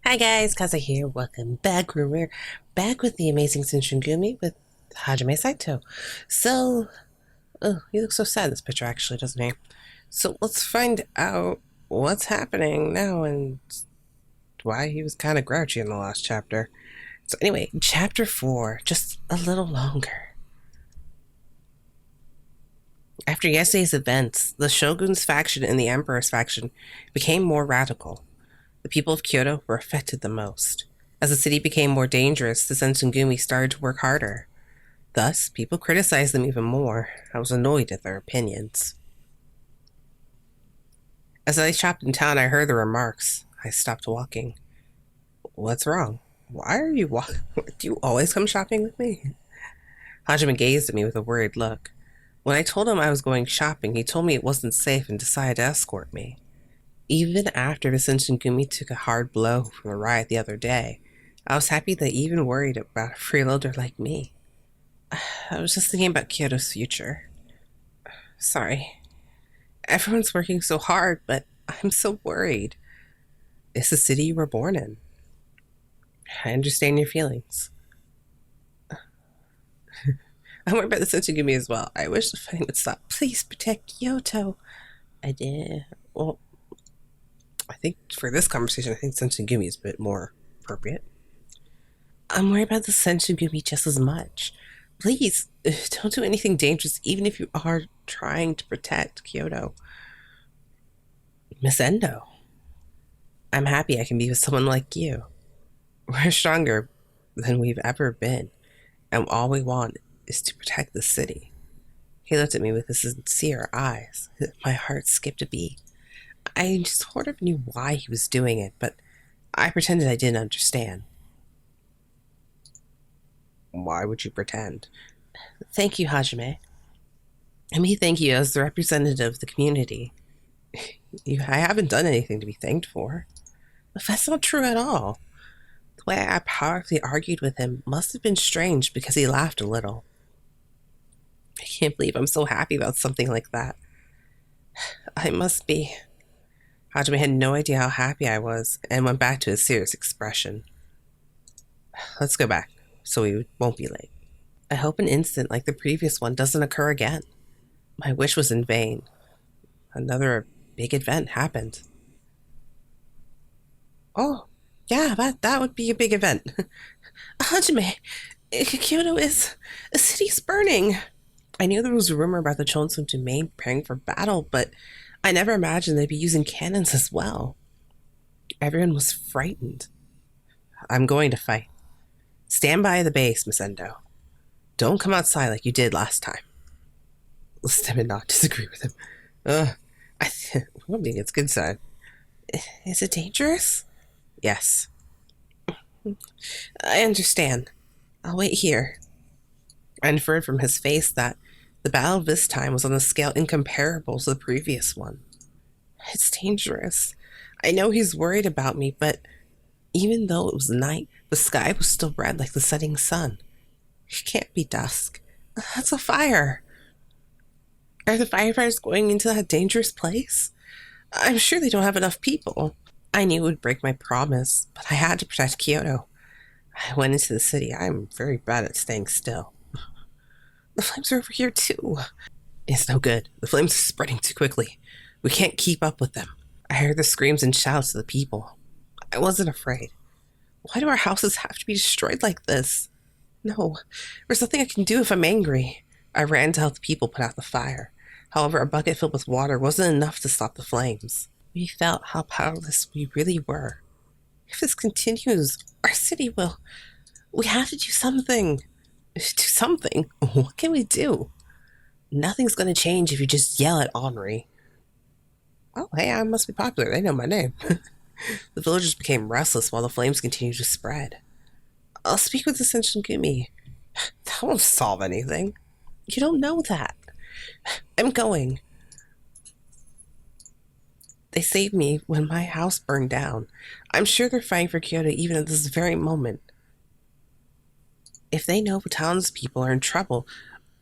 Hi guys, Kaza here. Welcome back. We're back with the amazing Shinsengumi with Hajime Saito. So, oh, he looks so sad in this picture actually, doesn't he? So let's find out what's happening now and why he was kind of grouchy in the last chapter. So anyway, chapter 4, just a little longer. After yesterday's events, the Shogun's faction and the Emperor's faction became more radical. The people of Kyoto were affected the most. As the city became more dangerous, the Shinsengumi started to work harder. Thus, people criticized them even more. I was annoyed at their opinions. As I shopped in town, I heard the remarks. I stopped walking. What's wrong? Why are you walking? Do you always come shopping with me? Hajime gazed at me with a worried look. When I told him I was going shopping, he told me it wasn't safe and decided to escort me. Even after the Shinsengumi took a hard blow from the riot the other day, I was happy they even worried about a freeloader like me. I was just thinking about Kyoto's future. Sorry. Everyone's working so hard, but I'm so worried. It's the city you were born in. I understand your feelings. I'm worried about the Shinsengumi as well. I wish the fighting would stop. Please protect Kyoto. I did. Well, I think for this conversation, I think Shinsengumi is a bit more appropriate. I'm worried about the Shinsengumi just as much. Please, don't do anything dangerous, even if you are trying to protect Kyoto. Miss Endo, I'm happy I can be with someone like you. We're stronger than we've ever been, and all we want is to protect the city. He looked at me with his sincere eyes. My heart skipped a beat. I sort of knew why he was doing it, but I pretended I didn't understand. Why would you pretend? Thank you, Hajime. And me thank you as the representative of the community. I haven't done anything to be thanked for. But that's not true at all. The way I powerfully argued with him must have been strange because he laughed a little. I can't believe I'm so happy about something like that. I must be. Hajime had no idea how happy I was and went back to his serious expression. Let's go back, so we won't be late. I hope an incident like the previous one doesn't occur again. My wish was in vain. Another big event happened. Oh, yeah, that would be a big event. Hajime, Kyoto is... The city's burning. I knew there was a rumor about the Chonsun domain preparing for battle, but I never imagined they'd be using cannons as well. Everyone was frightened. I'm going to fight. Stand by the base, Miss Endo. Don't come outside like you did last time. Stem did not disagree with him. I think it's good side. Is it dangerous? Yes. I understand. I'll wait here. I inferred from his face that the battle this time was on a scale incomparable to the previous one. It's dangerous. I know he's worried about me, but even though it was night, the sky was still red like the setting sun. It can't be dusk. That's a fire. Are the firefighters going into that dangerous place? I'm sure they don't have enough people. I knew it would break my promise, but I had to protect Kyoto. I went into the city. I'm very bad at staying still. The flames are over here too. It's no good. The flames are spreading too quickly. We can't keep up with them. I heard the screams and shouts of the people. I wasn't afraid. Why do our houses have to be destroyed like this? No, there's nothing I can do if I'm angry. I ran to help the people put out the fire. However, a bucket filled with water wasn't enough to stop the flames. We felt how powerless we really were. If this continues, our city will... We have to do something. Do something? What can we do? Nothing's going to change if you just yell at Henri. Oh, hey, I must be popular. They know my name. The villagers became restless while the flames continued to spread. I'll speak with the Shinsengumi. That won't solve anything. You don't know that. I'm going. They saved me when my house burned down. I'm sure they're fighting for Kyoto even at this very moment. If they know the townspeople are in trouble,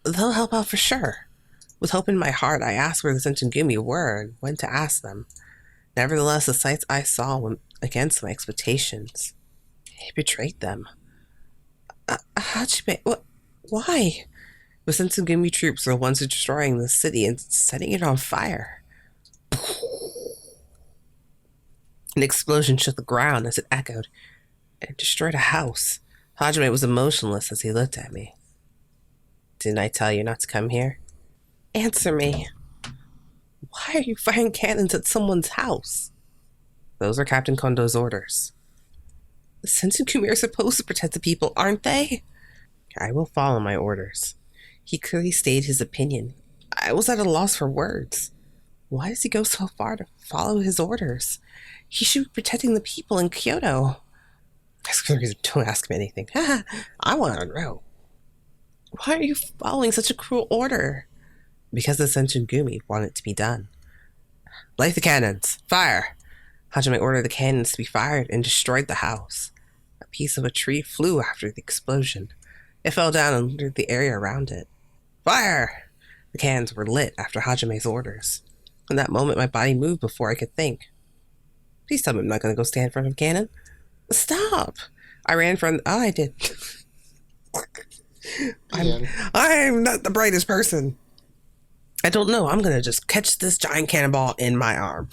they'll help out for sure. With hope in my heart, I asked where the Shinsengumi were and went to ask them. Nevertheless, the sights I saw against my expectations. He betrayed them. Hajime, what? Why? The Shinsengumi troops are the ones who are destroying the city and setting it on fire. An explosion shook the ground as it echoed. It destroyed a house. Hajime was emotionless as he looked at me. Didn't I tell you not to come here? Answer me. Why are you firing cannons at someone's house? Those are Captain Kondo's orders. The Shinsengumi are supposed to protect the people, aren't they? I will follow my orders. He clearly stated his opinion. I was at a loss for words. Why does he go so far to follow his orders? He should be protecting the people in Kyoto. Don't ask me anything. I want to know. Why are you following such a cruel order? Because the Shinsengumi want it to be done. Light the cannons. Fire! Hajime ordered the cannons to be fired and destroyed the house. A piece of a tree flew after the explosion. It fell down and littered the area around it. Fire! The cannons were lit after Hajime's orders. In that moment, my body moved before I could think. Please tell me I'm not going to go stand in front of a cannon. Stop! I ran from... Oh, I did. I'm not the brightest person. I don't know. I'm going to just catch this giant cannonball in my arm.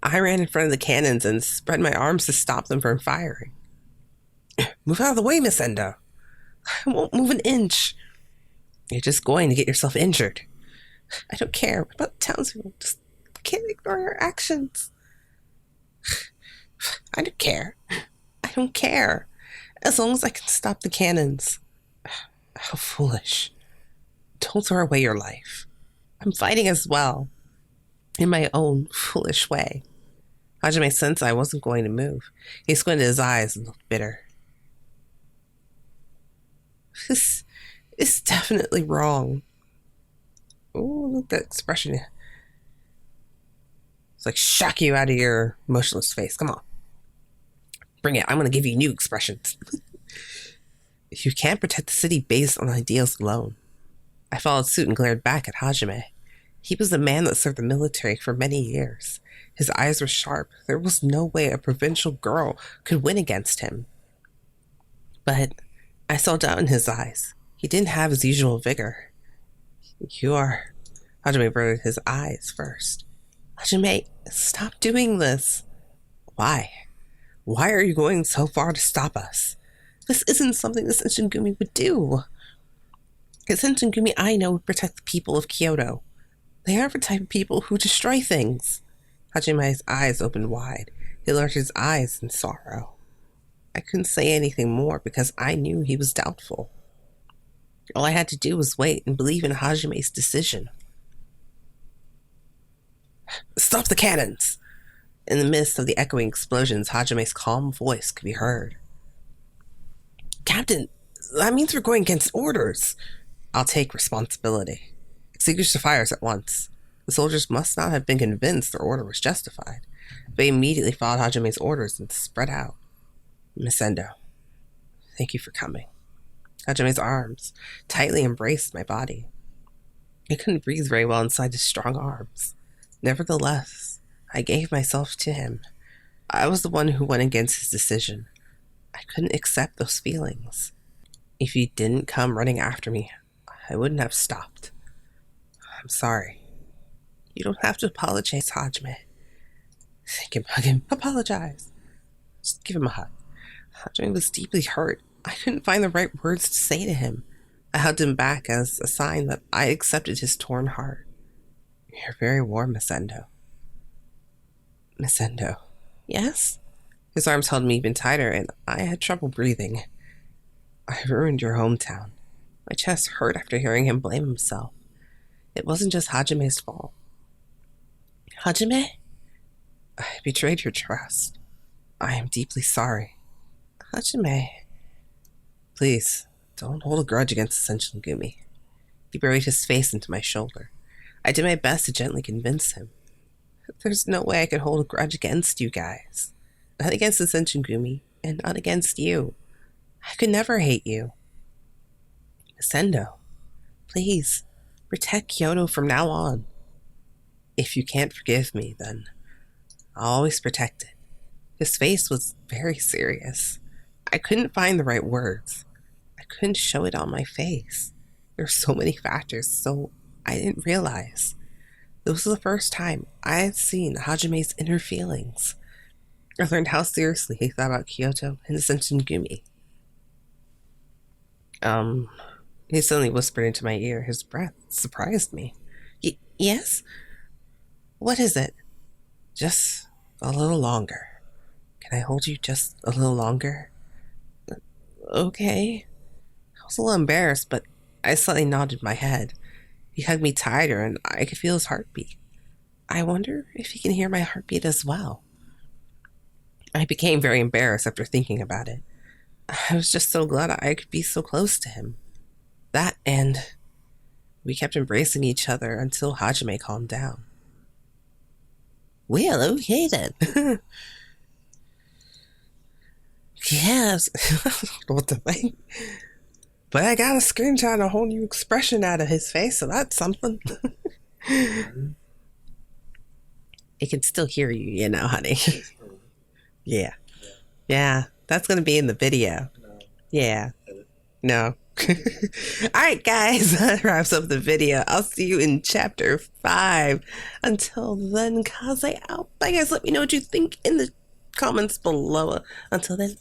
I ran in front of the cannons and spread my arms to stop them from firing. Move out of the way, Miss Endo. I won't move an inch. You're just going to get yourself injured. I don't care. What about townspeople? Just can't ignore your actions. I don't care. I don't care. As long as I can stop the cannons. How foolish. Don't throw away your life. I'm fighting as well. In my own foolish way. Hajime sensed I wasn't going to move. He squinted his eyes and looked bitter. This is definitely wrong. Oh, look at that expression. It's like shock you out of your emotionless face. Come on. Bring it. I'm going to give you new expressions. You can't protect the city based on ideals alone. I followed suit and glared back at Hajime. He was the man that served the military for many years. His eyes were sharp. There was no way a provincial girl could win against him. But I saw doubt in his eyes. He didn't have his usual vigor. You are... Hajime averted his eyes first. Hajime, stop doing this. Why? Why are you going so far to stop us? This isn't something the Shinsengumi would do. The Shinsengumi I know would protect the people of Kyoto. They aren't the type of people who destroy things. Hajime's eyes opened wide. He lowered his eyes in sorrow. I couldn't say anything more because I knew he was doubtful. All I had to do was wait and believe in Hajime's decision. Stop the cannons! In the midst of the echoing explosions, Hajime's calm voice could be heard. Captain, that means we're going against orders. I'll take responsibility. Extinguish the fires at once. The soldiers must not have been convinced their order was justified. They immediately followed Hajime's orders and spread out. Miss Endo, thank you for coming. Hajime's arms tightly embraced my body. I couldn't breathe very well inside his strong arms. Nevertheless, I gave myself to him. I was the one who went against his decision. I couldn't accept those feelings. If he didn't come running after me, I wouldn't have stopped. I'm sorry. You don't have to apologize, Hajime. Thank him, hug him, apologize. Just give him a hug. Hajime was deeply hurt. I couldn't find the right words to say to him. I hugged him back as a sign that I accepted his torn heart. You're very warm, Miss Endo. Miss Endo. Yes? His arms held me even tighter, and I had trouble breathing. I ruined your hometown. My chest hurt after hearing him blame himself. It wasn't just Hajime's fault. Hajime? I betrayed your trust. I am deeply sorry. Hajime. Please, don't hold a grudge against the Shinsengumi. He buried his face into my shoulder. I did my best to gently convince him. There's no way I could hold a grudge against you guys. Not against the Shinsengumi, and not against you. I could never hate you. Miss Endo, please, protect Kyoto from now on. If you can't forgive me, then I'll always protect it. His face was very serious. I couldn't find the right words. I couldn't show it on my face. There's so many factors, so I didn't realize. This was the first time I had seen Hajime's inner feelings. I learned how seriously he thought about Kyoto and Shinsengumi. Um, he suddenly whispered into my ear. His breath surprised me. Yes? What is it? Just a little longer. Can I hold you just a little longer? Okay. I was a little embarrassed, but I slightly nodded my head. He hugged me tighter, and I could feel his heartbeat. I wonder if he can hear my heartbeat as well. I became very embarrassed after thinking about it. I was just so glad I could be so close to him. That and we kept embracing each other until Hajime calmed down. Well, okay then. Yes. What the thing? But I got a screenshot a whole new expression out of his face, so that's something. It can still hear you, you know, honey. Yeah. Yeah. That's going to be in the video. Yeah. No. Alright, guys, that wraps up the video. I'll see you in chapter 5. Until then, Kaze out. Bye, guys. Let me know what you think in the comments below. Until then,